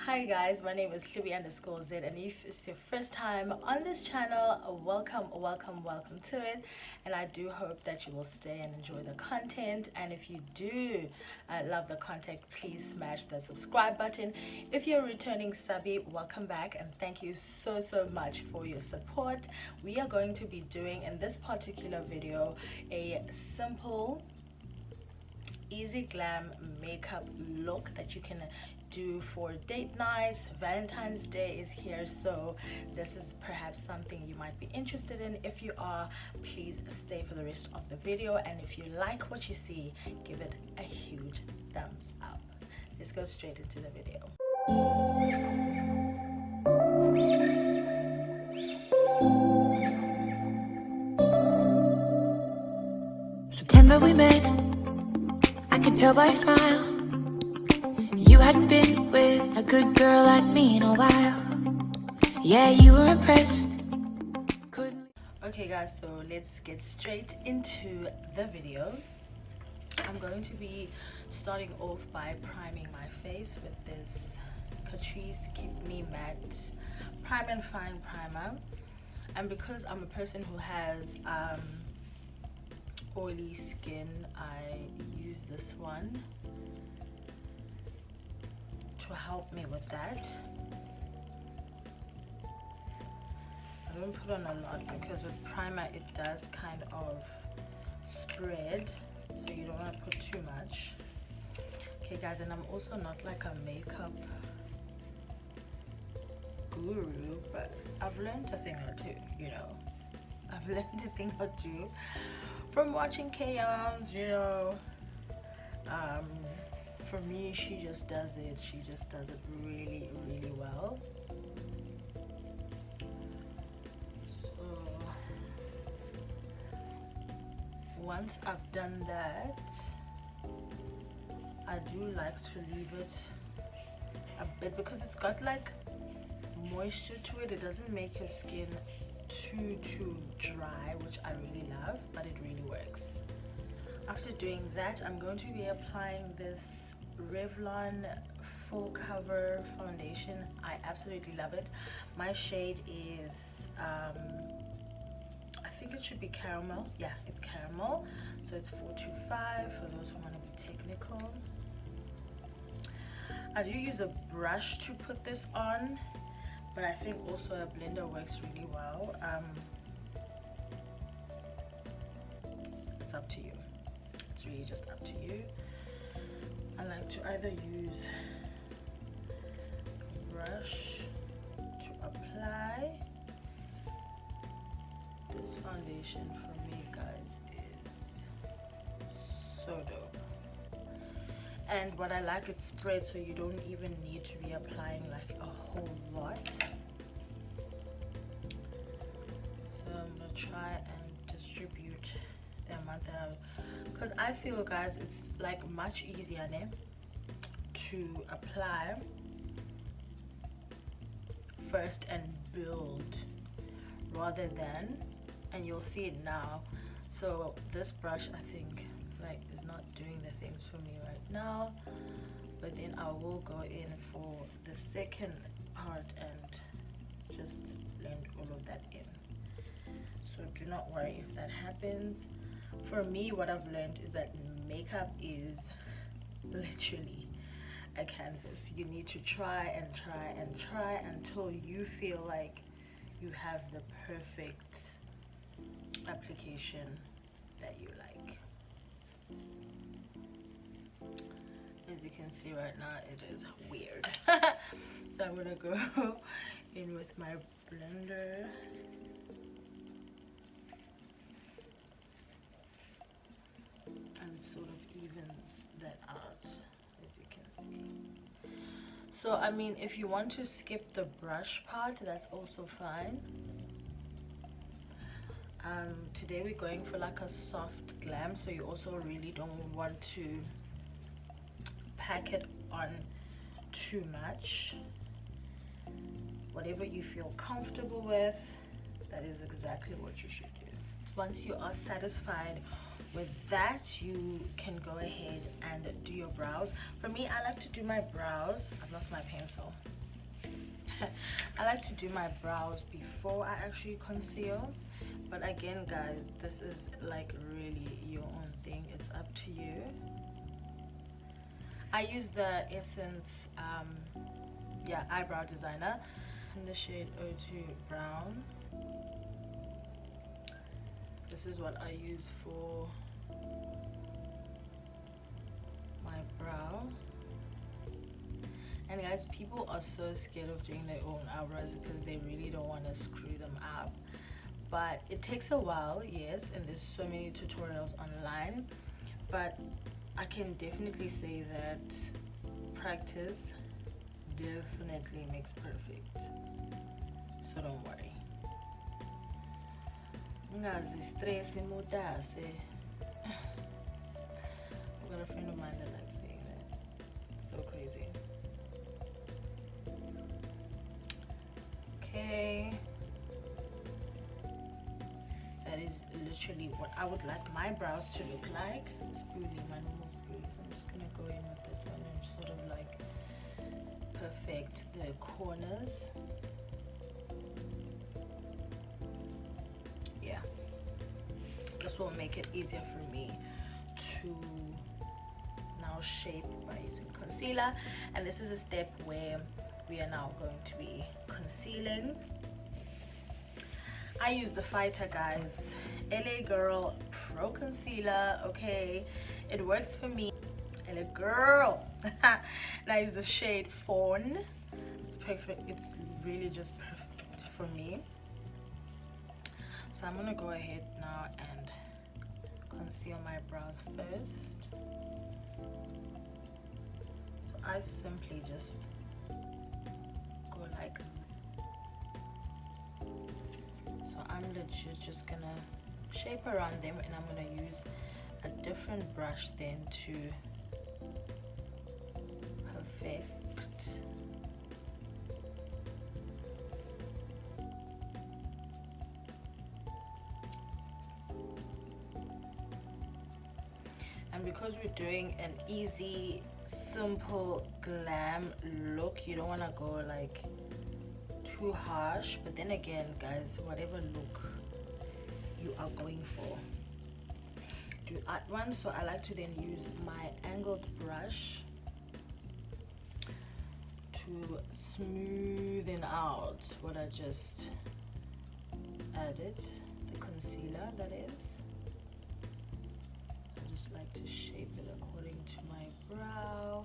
Hi guys, my name is Libby_Z, and if it's your first time on this channel, welcome to it. And I do hope that you will stay and enjoy the content. And if you do love the content, please smash the subscribe button. If you're a returning subby, welcome back and thank you so much for your support. We are going to be doing in this particular video a simple, easy glam makeup look that you can do for date nights. Valentine's Day is here, so this is perhaps something you might be interested in. If you are, please stay for the rest of the video, and if you like what you see, give it a huge thumbs up. Let's go straight into the video. September we met, I could tell by your smile you hadn't been with a good girl like me in a while. Yeah, you were impressed. Okay guys, so let's get straight into the video. I'm going to be starting off by priming my face with this Catrice Keep Me Matte Prime and Fine primer. And because I'm a person who has oily skin, I use this one to help me with that. I don't put on a lot because with primer it does kind of spread, so you don't want to put too much. Okay guys, and I'm also not like a makeup guru, but I've learned a thing or two, you know. I've learned a thing or two from watching K-Ons, you know. For me, she just does it really well. So once I've done that, I do like to leave it a bit because it's got like moisture to it. It doesn't make your skin too dry, which I really love, but it really works. After doing that, I'm going to be applying this Revlon full cover foundation. I absolutely love it. My shade is I think it should be caramel. Yeah, it's caramel, so it's 425 for those who want to be technical. I do use a brush to put this on, but I think also a blender works really well. It's up to you. It's really just up to you. I like to either use a brush to apply. This foundation for me, guys, is so dope. And what I like, it spreads, so you don't even need to be applying like a whole lot. So I'm gonna try and distribute the amount that because I feel, guys, it's like much easier to apply first and build rather than, and you'll see it now. So this brush, I think, like, is not doing the things for me right now, but then I will go in for the second part and just blend all of that in. So do not worry if that happens. For me, what I've learned is that makeup is literally a canvas. You need to try until you feel like you have the perfect application that you like. As you can see right now, it is weird. So I'm gonna go in with my blender. And sort of evens that out, as you can see. So I mean, if you want to skip the brush part, that's also fine. Today we're going for like a soft glam, so you also really don't want to pack it on too much. Whatever you feel comfortable with, that is exactly what you should do. Once you are satisfied with that, you can go ahead and do your brows. For me, I like to do my brows. I've lost my pencil. I like to do my brows before I actually conceal. But again, guys, this is like really your own thing. It's up to you. I use the Essence Eyebrow Designer in the shade 02 Brown. This is what I use for my brow. And guys, people are so scared of doing their own eyebrows because they really don't want to screw them up. But it takes a while, yes, and there's so many tutorials online. But I can definitely say that practice definitely makes perfect. So don't worry. Ngazi stress imutase. I've got a friend of mine that likes saying that. It's so crazy. Okay. That is literally what I would like my brows to look like. Spoolie, my normal spoolies. I'm just gonna go in with this one and sort of like perfect the corners. Yeah, this will make it easier for me to now shape by using concealer. And this is a step where we are now going to be concealing. I use the Fighter, guys, LA Girl Pro Concealer. Okay, it works for me. LA Girl. And I use the shade Fawn. It's perfect. It's really just perfect for me. So I'm gonna go ahead now and conceal my brows first. So I simply just go like that. So I'm legit just gonna shape around them, and I'm gonna use a different brush then to perfect. And because we're doing an easy, simple glam look, you don't want to go like too harsh. But then again, guys, whatever look you are going for, do at once. So I like to then use my angled brush to smoothen out what I just added, the concealer, that is. I just like to shape it according to my brow.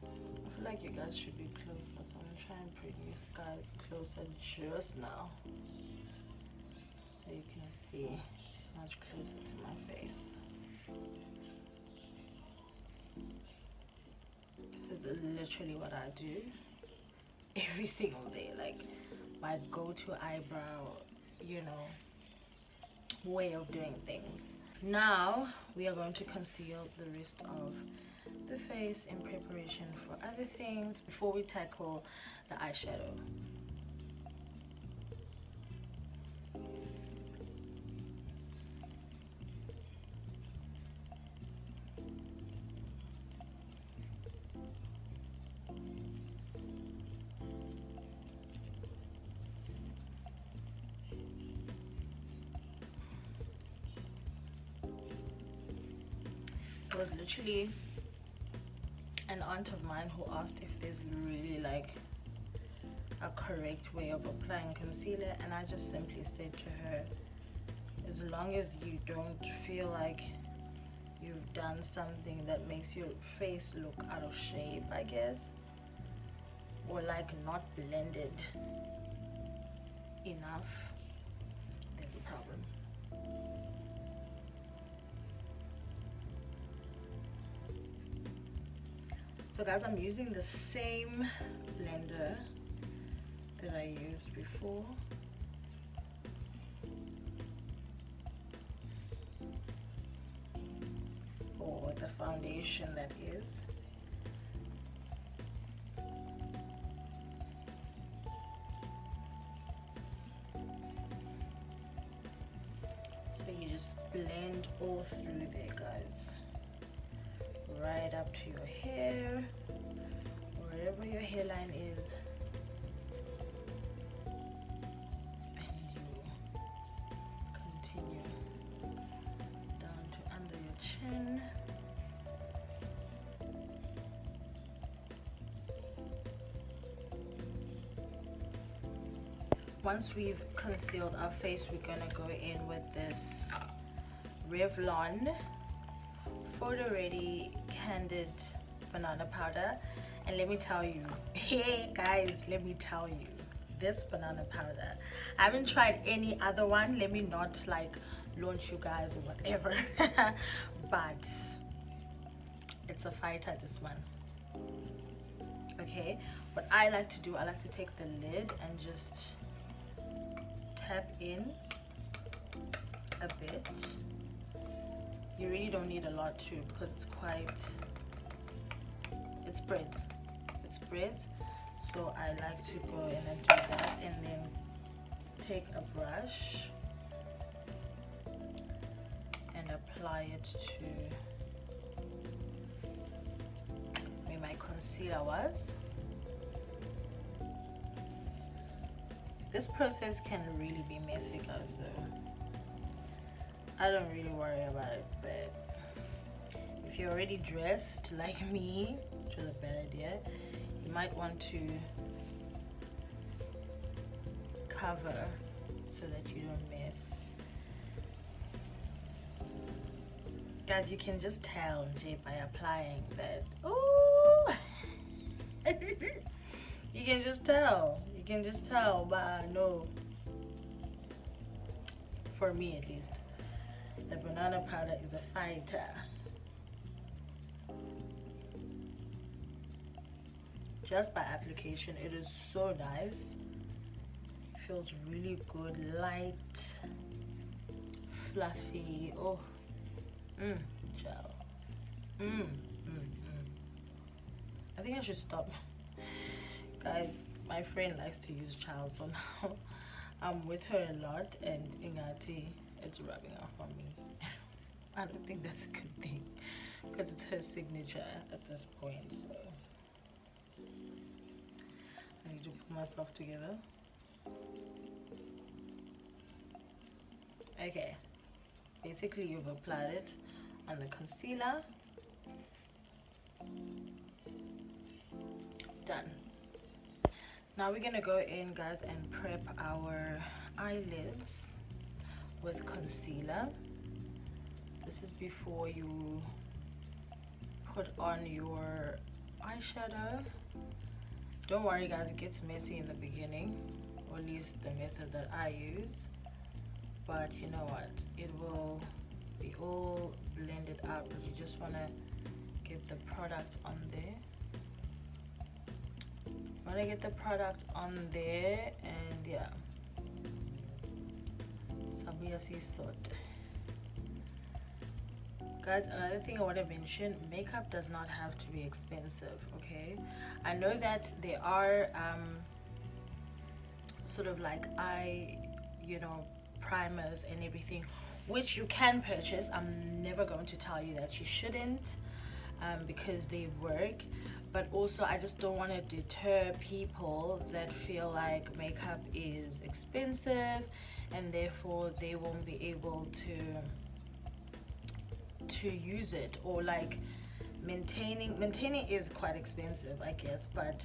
I feel like you guys should be closer, so I'm gonna try and bring you guys closer just now, so you can see much closer to my face. This is literally what I do every single day, like my go-to eyebrow, you know, way of doing things. Now we are going to conceal the rest of the face in preparation for other things before we tackle the eyeshadow. It was literally an aunt of mine who asked if there's really like a correct way of applying concealer, and I just simply said to her, as long as you don't feel like you've done something that makes your face look out of shape, I guess, or like not blended enough, there's a problem. So guys, I'm using the same blender that I used before. foundation that is. So you just blend all through there, guys, right up to your hair, wherever your hairline is. Once we've concealed our face, we're gonna go in with this Revlon Photoready Candid banana powder. And let me tell you, hey guys, let me tell you, this banana powder, I haven't tried any other one. Let me not like launch you guys or whatever, but it's a fighter, this one. Okay, what I like to do, I like to take the lid and just tap in a bit. You really don't need a lot too, because it's quite, it spreads. So I like to go in and do that, and then take a brush and apply it to where my concealer was. This process can really be messy, guys, though. I don't really worry about it, but if you're already dressed like me, which is a bad idea, you might want to cover so that you don't mess. Guys, you can just tell, Jay, by applying that. Ooh! You can just tell. You can just tell, but I know, for me at least, the banana powder is a fighter. Just by application, it is so nice. It feels really good, light, fluffy. Oh, gel. I think I should stop. Guys, my friend likes to use Charles, so now I'm with her a lot, and Ingati, it's rubbing off on me. I don't think that's a good thing, because it's her signature at this point, so I need to put myself together. Okay, basically you've applied it on the concealer. Done. Now we're gonna go in, guys, and prep our eyelids with concealer. This is before you put on your eyeshadow. Don't worry, guys, it gets messy in the beginning, or at least the method that I use, but you know what, it will be all blended out. But you just want to get the product on there. And yeah, Sabiasi sort. Guys, another thing I want to mention, makeup does not have to be expensive, okay? I know that there are sort of like primers and everything, which you can purchase. I'm never going to tell you that you shouldn't, because they work. But also, I just don't want to deter people that feel like makeup is expensive and therefore they won't be able to use it, or like maintaining is quite expensive, I guess. But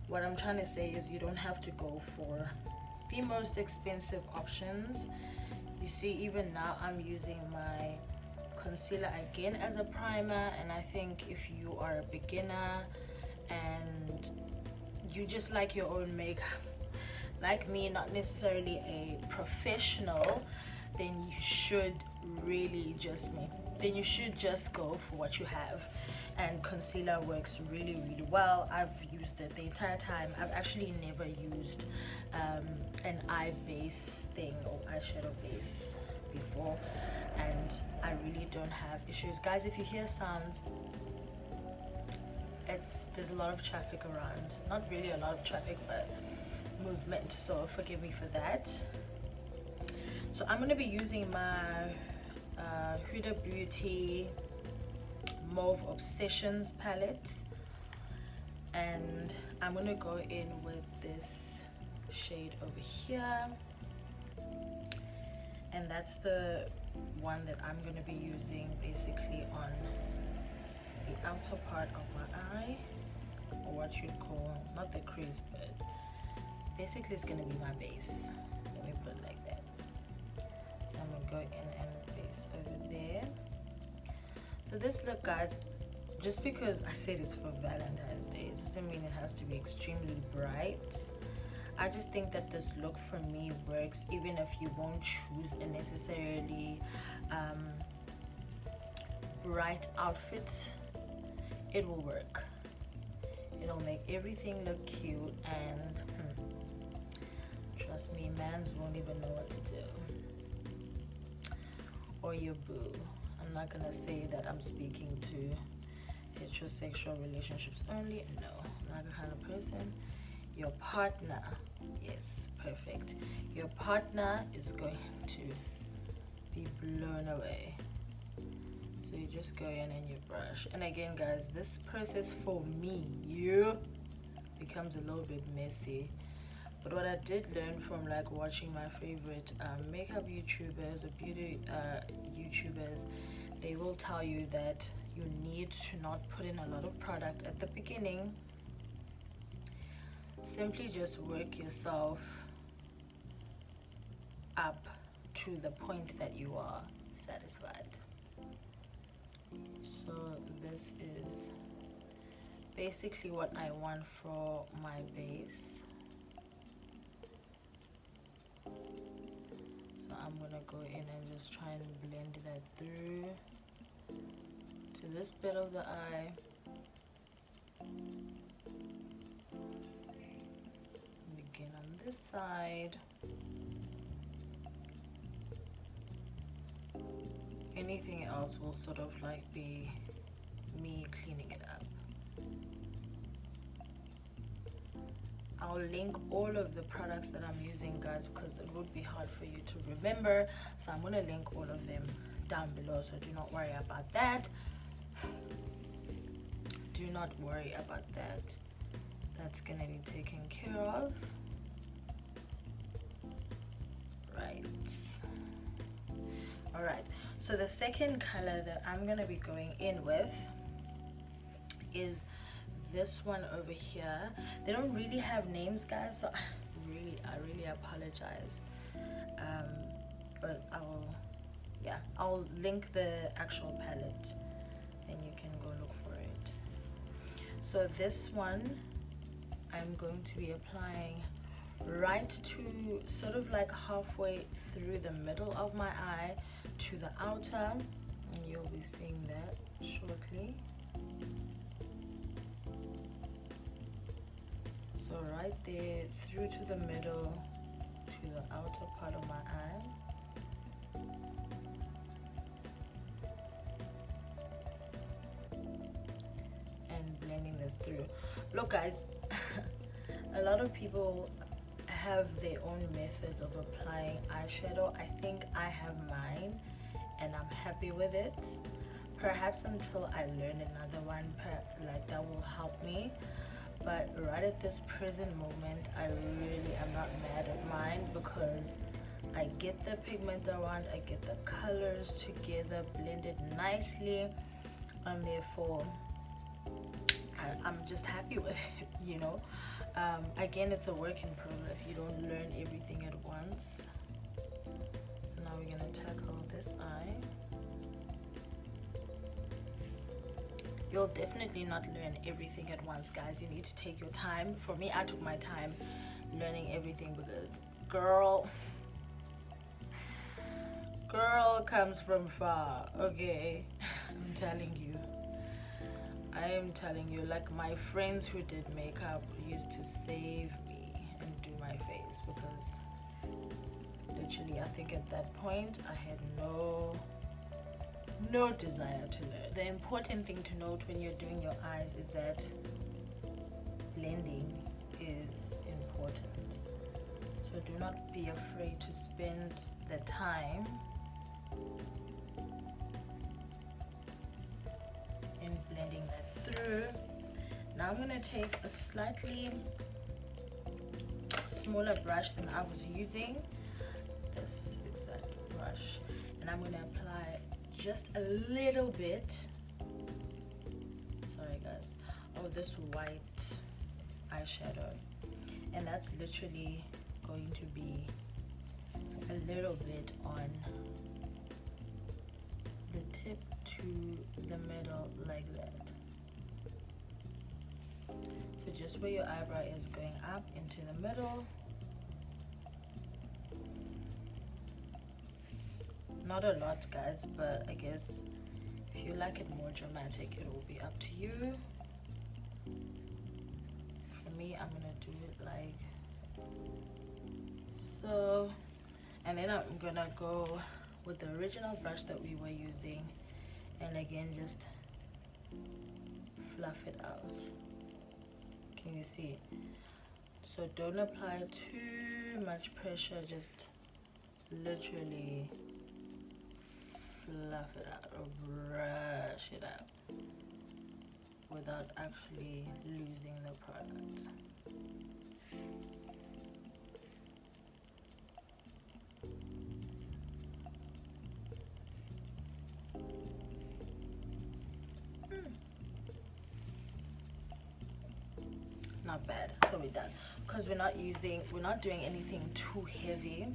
what I'm trying to say is you don't have to go for the most expensive options. You see, even now I'm using my concealer again as a primer, and I think if you are a beginner and you just like your own makeup, like me, not necessarily a professional, then you should really just go for what you have. And concealer works really, really well. I've used it the entire time. I've actually never used an eye base thing or eyeshadow base before. and I really don't have issues. Guys, if you hear sounds, there's a lot of traffic around. Not really a lot of traffic, but movement, so forgive me for that. So I'm going to be using my Huda Beauty Mauve Obsessions palette, and I'm going to go in with this shade over here, and that's the one that I'm going to be using basically on the outer part of my eye, or what you'd call, not the crease, but basically it's going to be my base. Let me put it like that. So I'm going to go in and base over there. So this look, guys, just because I said it's for Valentine's Day, it doesn't mean it has to be extremely bright. I just think that this look for me works even if you won't choose a necessarily bright outfit. It will work. It'll make everything look cute, and trust me, mans won't even know what to do. Or your boo. I'm not gonna say that I'm speaking to heterosexual relationships only. No, I'm not the kind of person. Your partner, yes, perfect. Your partner is going to be blown away. So you just go in and you brush. And again, guys, this process for me, becomes a little bit messy. But what I did learn from like watching my favorite makeup YouTubers or beauty YouTubers, they will tell you that you need to not put in a lot of product at the beginning. Simply just work yourself up to the point that you are satisfied. So this is basically what I want for my base. So I'm gonna go in and just try and blend that through to this bit of the eye. And again on this side. Anything else will sort of like be me cleaning it up. I'll link all of the products that I'm using, guys, because it would be hard for you to remember. So I'm going to link all of them down below, so do not worry about that. Do not worry about that. That's going to be taken care of. Right. Alright, so the second color that I'm going to be going in with is this one over here. They don't really have names, guys, so I really apologize. But I'll link the actual palette and you can go look for it. So this one I'm going to be applying right to sort of like halfway through the middle of my eye to the outer, and you'll be seeing that shortly. So right there through to the middle to the outer part of my eye. And blending this through. Look, guys, a lot of people have their own methods of applying eyeshadow. I think I have mine and I'm happy with it. Perhaps until I learn another one, like that will help me. But right at this present moment, I really am not mad at mine because I get the pigment I want, I get the colors together blended nicely, and therefore I'm just happy with it, you know. Again, it's a work in progress. You don't learn everything at once. So now we're gonna tackle this eye. You'll definitely not learn everything at once, guys. You need to take your time. For me, I took my time learning everything because girl comes from far, okay? I'm telling you. I am telling you, like my friends who did makeup used to save me and do my face because literally I think at that point I had no no desire to learn. The important thing to note when you're doing your eyes is that blending is important. So do not be afraid to spend the time in blending that through. Now I'm going to take a slightly smaller brush than I was using, this exact brush, and I'm going to apply just a little bit, sorry guys, of this white eyeshadow, and that's literally going to be a little bit on the tip to the middle like that. So just where your eyebrow is, going up into the middle. Not a lot guys, but I guess if you like it more dramatic, it will be up to you. For me, I'm gonna do it like so, and then I'm gonna go with the original brush that we were using, and again just fluff it out. Can you see? So don't apply too much pressure, just literally fluff it out or brush it out without actually losing the product. Not bad. So we're done because we're not doing anything too heavy.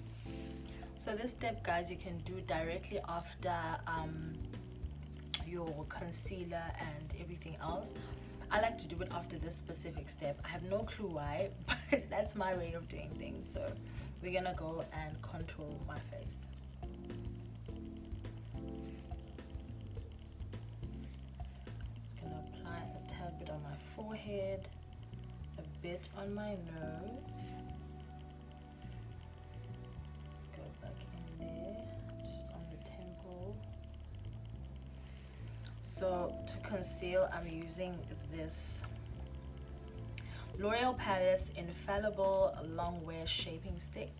So this step guys, you can do directly after your concealer and everything else. I like to do it after this specific step. I have no clue why, but that's my way of doing things. So we're gonna go and contour my face. Just gonna apply a tad bit on my forehead, a bit on my nose. So to conceal, I'm using this L'Oreal Paris Infallible Longwear shaping stick.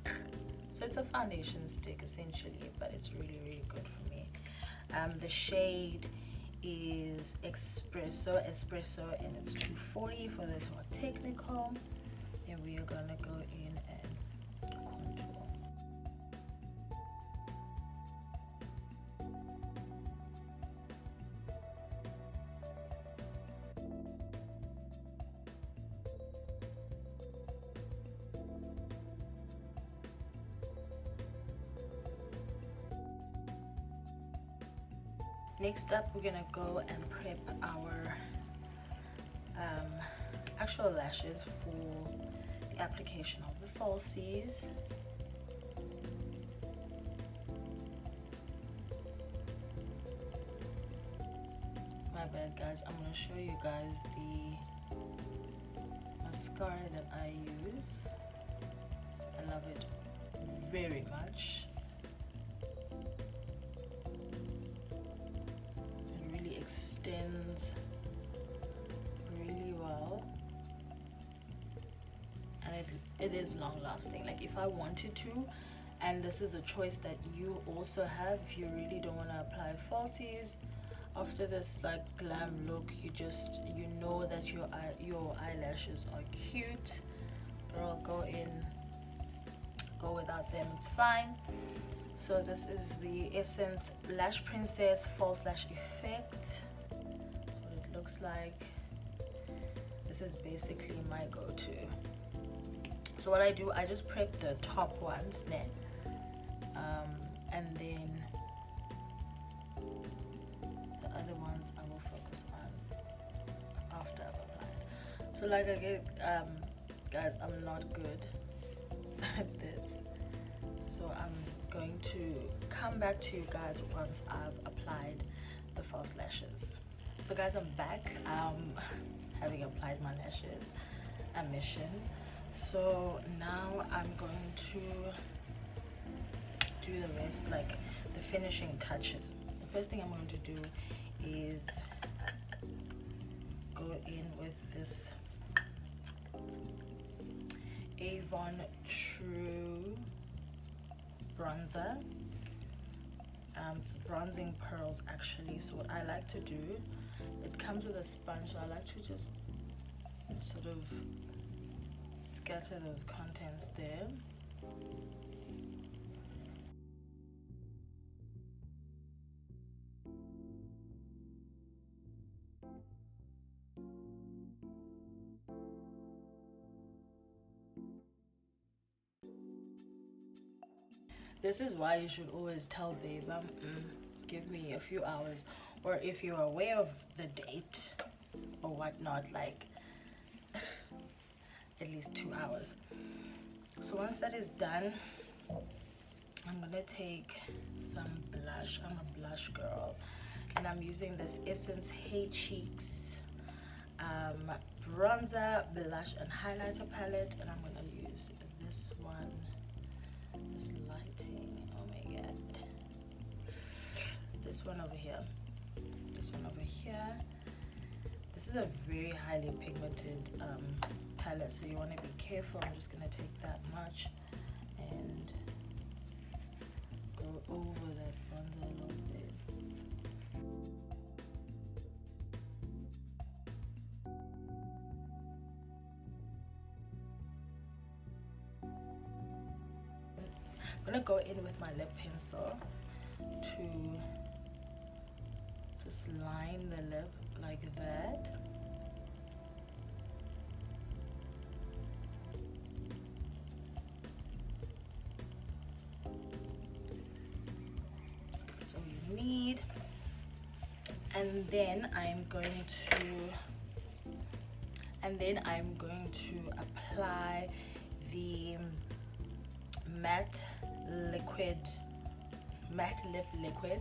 So it's a foundation stick essentially, but it's really, really good for me. The shade is Espresso, and it's 240 for this more technical. Then we are gonna go in and contour. Next up, we're gonna go and prep our actual lashes for the application of the falsies. My bad guys, I'm gonna show you guys the mascara that I use. I love it very much. Extends really well, and it is long lasting. Like if I wanted to, and this is a choice that you also have, if you really don't want to apply falsies after this like glam look, you know that your eyelashes are cute, girl, go without them, it's fine. So this is the Essence Lash Princess False Lash Effect. That's what it looks like. This is basically my go-to. So what I do, I just prep the top ones then, and then the other ones I will focus on after I've applied. So like again, guys, I'm not good at this, so I'm going to come back to you guys once I've applied the false lashes. So guys, I'm back having applied my lashes a mission. So now I'm going to do the rest, like the finishing touches. The first thing I'm going to do is go in with this Avon True bronzer. It's bronzing pearls actually. So what I like to do, it comes with a sponge, so I like to just sort of scatter those contents there. This is why you should always tell babe, give me a few hours, or if you're aware of the date or whatnot, like at least 2 hours. So once that is done, I'm gonna take some blush. I'm a blush girl, and I'm using this Essence Hey Cheeks bronzer, blush, and highlighter palette, and I'm gonna use this one. This lighting, oh my god, this one over here, this one over here. This is a very highly pigmented palette, so you want to be careful. I'm just gonna take that much and go over that bronzer a little bit. I'm gonna go in with my lip pencil to just line the lip like that. So you need, and then I'm going to apply the matte lip liquid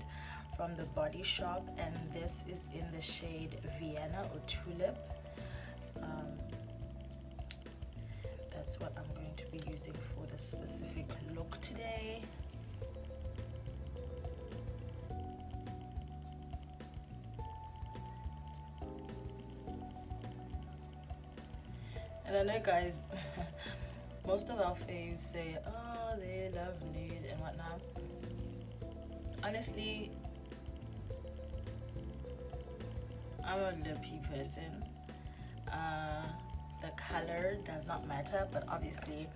from the Body Shop, and this is in the shade Vienna or Tulip. That's what I'm going to be using for this specific look today. And I know, guys, most of our faves say, oh, they love nude and whatnot. Honestly, I'm a lippy person. The color does not matter, but obviously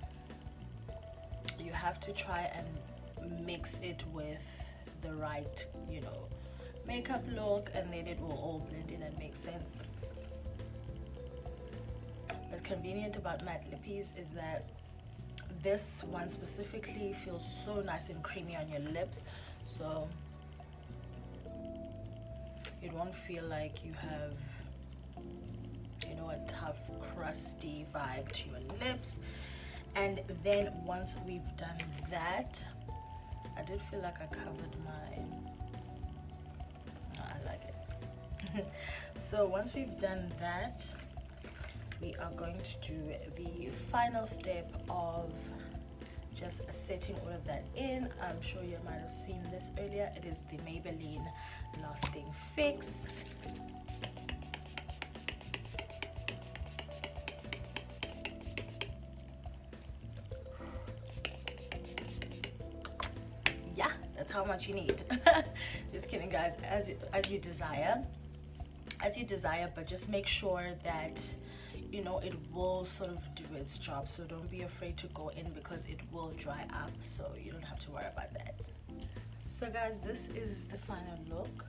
you have to try and mix it with the right, you know, makeup look, and then it will all blend in and make sense. What's convenient about matte lippies is that this one specifically feels so nice and creamy on your lips, so it won't feel like you have, you know, a tough crusty vibe to your lips. And then once we've done that, I did feel like I covered mine. No, I like it. So once we've done that, we are going to do the final step of just setting all of that in. I'm sure you might have seen this earlier. It is the Maybelline Lasting Fix. Yeah, that's how much you need. Just kidding, guys. As you desire, but just make sure that, you know, it will sort of do its job. So don't be afraid to go in, because it will dry up, so you don't have to worry about that. So guys, this is the final look.